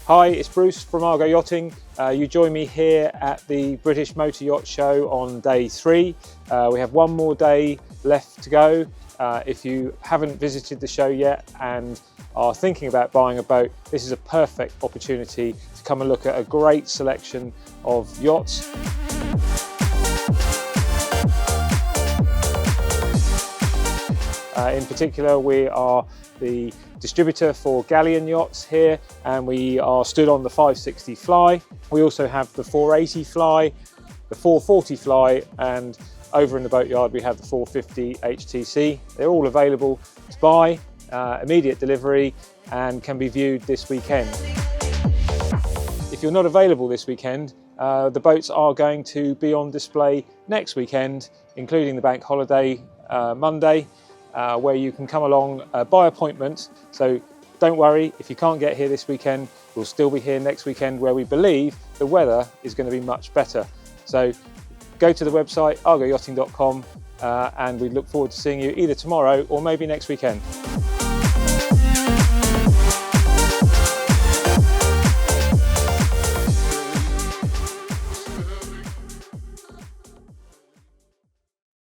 Hi, it's Bruce from Argo Yachting. You join me here at the British Motor Yacht Show on day 3. We have one more day left to go. If you haven't visited the show yet and are thinking about buying a boat, this is a perfect opportunity to come and look at a great selection of yachts. In particular, we are the distributor for Galeon yachts here, and we are stood on the 560 fly. We also have the 480 fly, the 440 fly, and over in the boatyard we have the 450 HTC. They're all available to buy, immediate delivery, and can be viewed this weekend. If you're not available this weekend, the boats are going to be on display next weekend, including the bank holiday Monday, where you can come along by appointment. So don't worry if you can't get here this weekend, we'll still be here next weekend, where we believe the weather is going to be much better. So go to the website argoyachting.com and we look forward to seeing you either tomorrow or maybe next weekend.